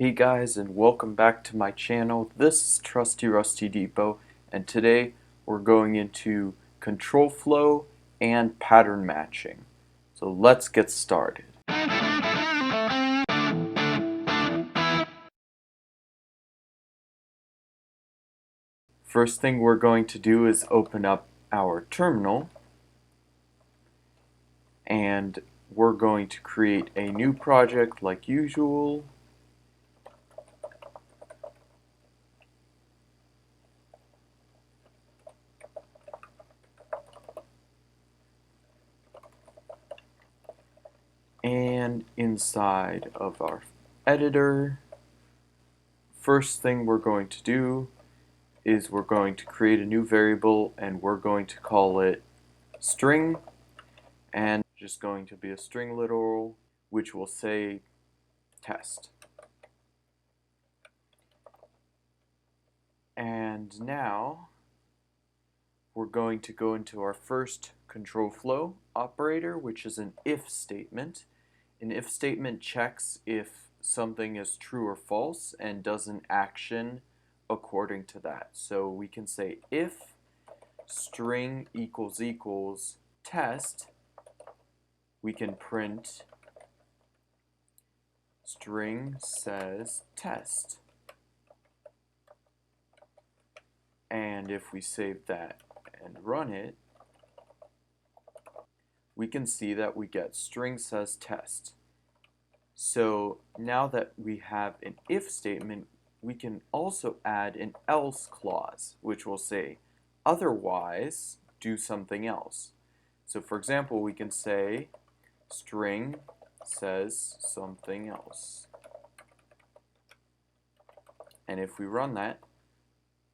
Hey guys, and welcome back to my channel. This is Trusty Rusty Depot, and today we're going into control flow and pattern matching. So let's get started. First thing we're going to do is open up our terminal, and we're going to create a new project like usual. And inside of our editor, first thing we're going to do is we're going to create a new variable, and we're going to call it string, and just going to be a string literal which will say test. And now we're going to go into our first control flow operator, which is an if statement. An if statement checks if something is true or false and does an action according to that. So we can say if string equals test, we can print string says test. And if we save that and run it, we can see that we get string says test. So now that we have an if statement, we can also add an else clause, which will say otherwise do something else. So for example, we can say string says something else. And if we run that,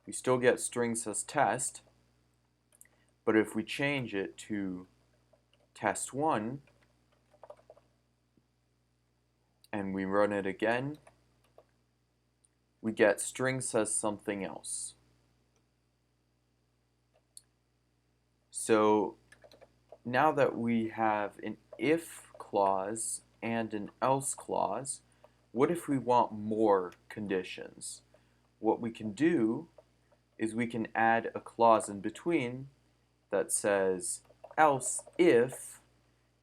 we still get string says test, but if we change it to test1 and we run it again, we get string says something else. So now that we have an if clause and an else clause, what if we want more conditions? What we can do is we can add a clause in between that says else if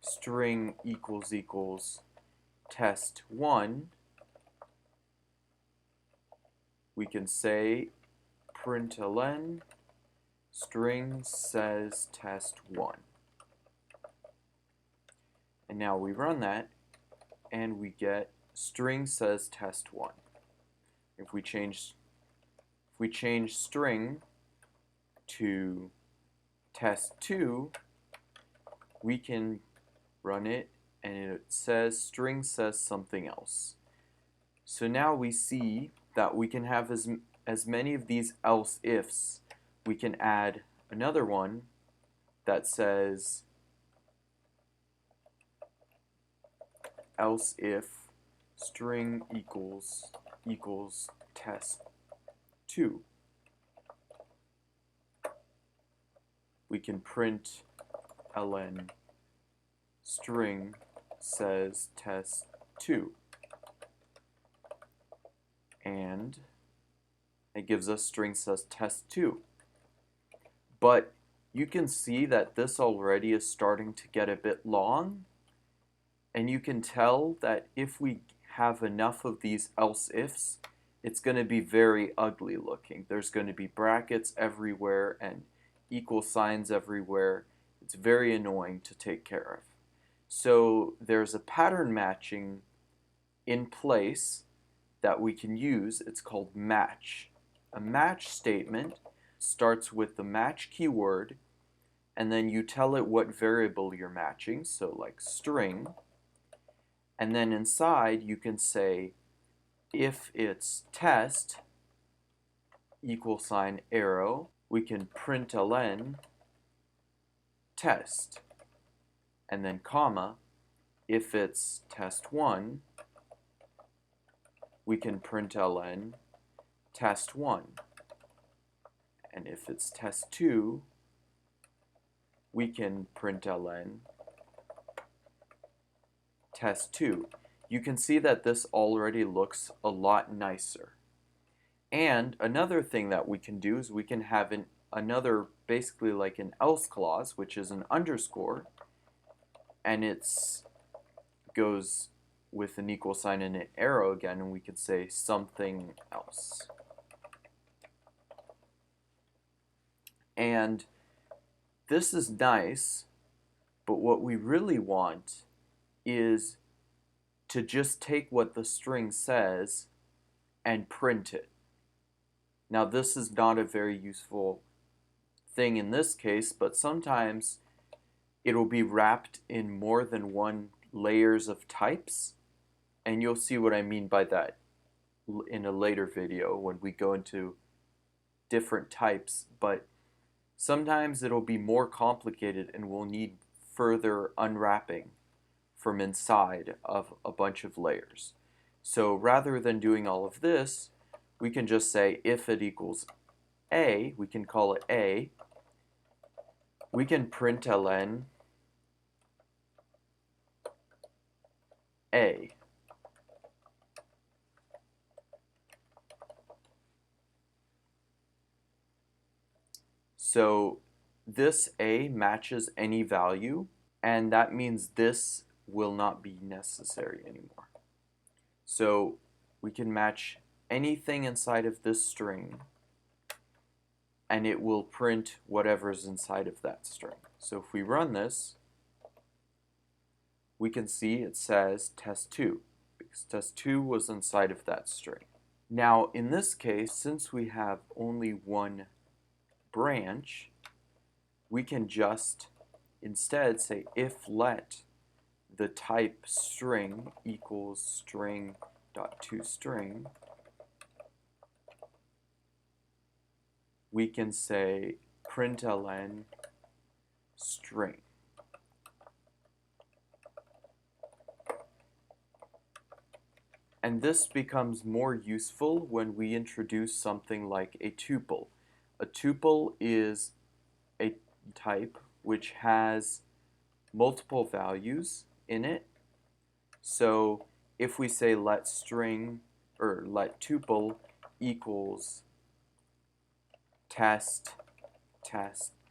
string equals test1, we can say println string says test1. And now we run that and we get string says test1. If we change string to test2, we can run it and it says string says something else. So now we see that we can have as many of these else ifs. We can add another one that says else if string equals test2. We can print ln string says test2, and it gives us string says test2. But you can see that this already is starting to get a bit long, and you can tell that if we have enough of these else ifs, it's going to be very ugly looking. There's going to be brackets everywhere and equal signs everywhere. It's very annoying to take care of. So there's a pattern matching in place that we can use. It's called match. A match statement starts with the match keyword, and then you tell it what variable you're matching, so like string, and then inside you can say if it's test $arrow, we can println test, and then comma, if it's test1, we can println test1, and if it's test2, we can println test2. you can see that this already looks a lot nicer. And another thing that we can do is we can have another, basically like an else clause, which is an underscore, and it's goes with an equal sign and an arrow again, and we could say something else. And this is nice, but what we really want is to just take what the string says and print it. Now this is not a very useful thing in this case, but sometimes it'll be wrapped in more than one layers of types, and you'll see what I mean by that in a later video when we go into different types. But sometimes it'll be more complicated and we'll need further unwrapping from inside of a bunch of layers. So rather than doing all of this, we can just say if it equals A, we can call it A. We can println A. So this A matches any value, and that means this will not be necessary anymore. So we can match anything inside of this string, and it will print whatever's inside of that string. So if we run this, we can see it says test2, because test2 was inside of that string. Now in this case, since we have only one branch, we can just instead say if let the type string equals string.toString, we can say println string. And this becomes more useful when we introduce something like a tuple. A tuple is a type which has multiple values in it. So if we say let string or let tuple equals test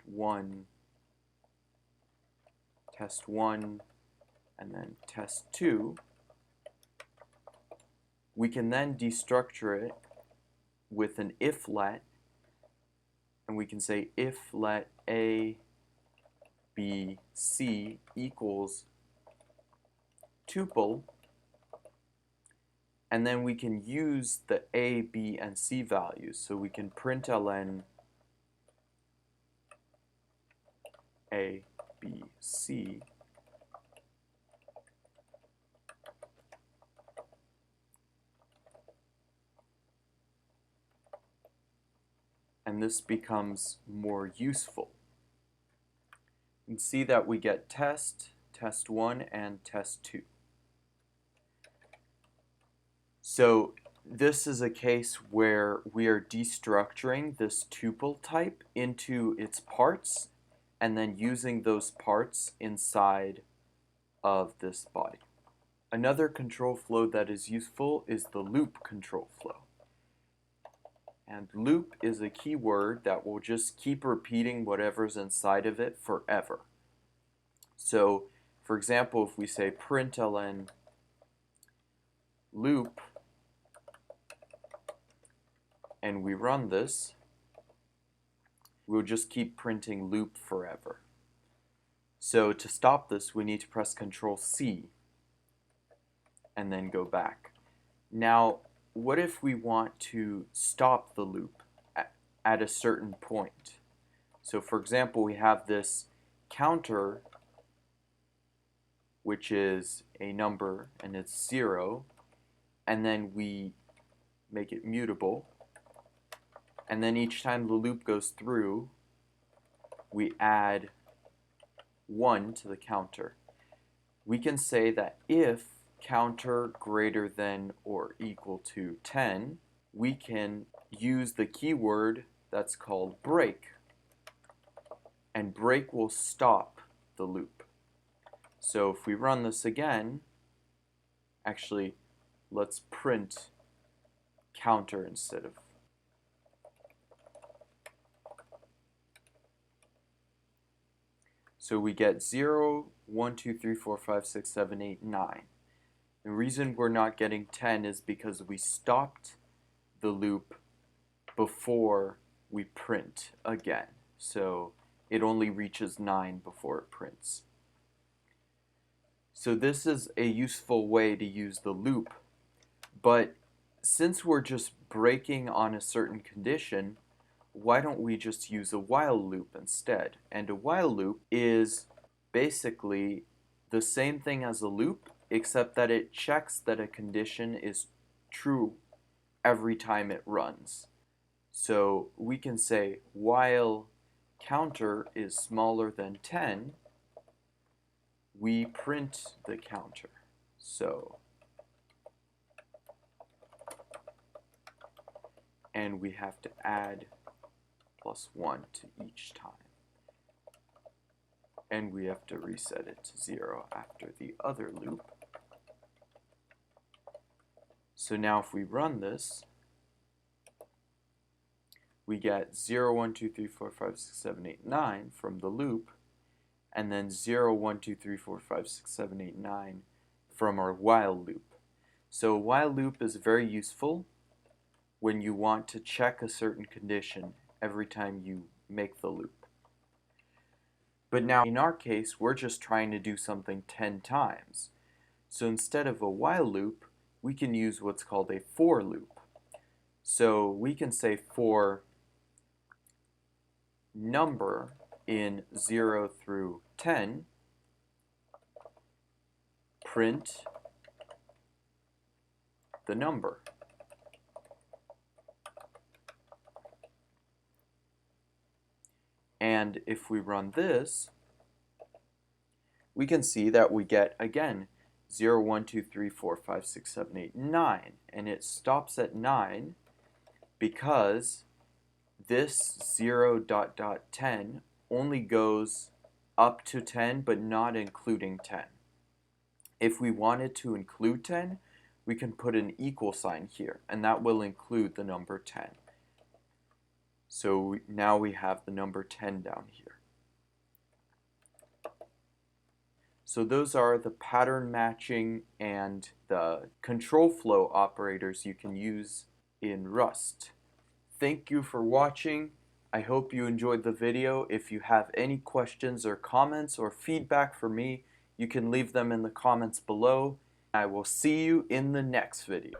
1, and then test2, we can then destructure it with an if let, and we can say if let A, B, C equals tuple, and then we can use the A, B, and C values. So we can println A, B, C, and this becomes more useful. You can see that we get test, test1, and test2. So this is a case where we are destructuring this tuple type into its parts and then using those parts inside of this body. Another control flow that is useful is the loop control flow. And loop is a keyword that will just keep repeating whatever's inside of it forever. So, for example, if we say println loop and we run this, we'll just keep printing loop forever. So to stop this, we need to press Control C and then go back. Now, what if we want to stop the loop at a certain point? So for example, we have this counter, which is a number and it's 0, and then we make it mutable, and then each time the loop goes through, we add 1 to the counter. We can say that if counter greater than or equal to 10, we can use the keyword that's called break, and break will stop the loop. So if we run this again Actually, let's print counter instead of. So we get 0, 1, 2, 3, 4, 5, 6, 7, 8, 9. The reason we're not getting 10 is because we stopped the loop before we print again. So it only reaches 9 before it prints. So this is a useful way to use the loop, but since we're just breaking on a certain condition, why don't we just use a while loop instead? And a while loop is basically the same thing as a loop, except that it checks that a condition is true every time it runs. So we can say while counter is smaller than 10, we print the counter. So, and we have to add +1 to each time. And we have to reset it to 0 after the other loop. So now if we run this, we get 0, 1, 2, 3, 4, 5, 6, 7, 8, 9 from the loop, and then 0, 1, 2, 3, 4, 5, 6, 7, 8, 9 from our while loop. So a while loop is very useful when you want to check a certain condition every time you make the loop. But now in our case, we're just trying to do something 10 times. So instead of a while loop, we can use what's called a for loop. So we can say for number in 0 through 10, print the number. And if we run this, we can see that we get, again, 0, 1, 2, 3, 4, 5, 6, 7, 8, 9. And it stops at 9 because this 0.10 only goes up to 10, but not including 10. If we wanted to include 10, we can put an equal sign here, and that will include the number 10. So now we have the number 10 down here. So those are the pattern matching and the control flow operators you can use in Rust. Thank you for watching. I hope you enjoyed the video. If you have any questions or comments or feedback for me, you can leave them in the comments below. I will see you in the next video.